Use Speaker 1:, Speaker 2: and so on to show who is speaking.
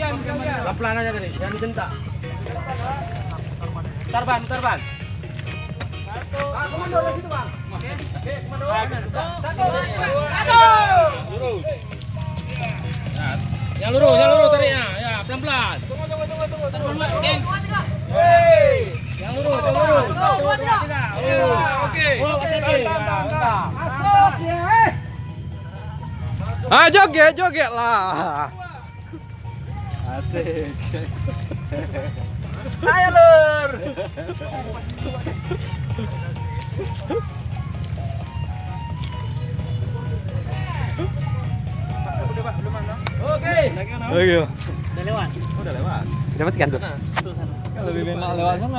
Speaker 1: Pelan-pelan aja tadi, jangan dijentak. Bentar ban. Komando dari situ bang. Oke, komando. Lurus. Yang lurus tadi ya, pelan-pelan. Tunggu. Geng. Yang lurus. Oke. Masuk ya.
Speaker 2: Ah, joget lah. Asik.
Speaker 1: Ayo lur. Oke.
Speaker 2: Oke.
Speaker 1: Udah lewat.
Speaker 2: Dapat kan tuh? Lebih enak lewat sana.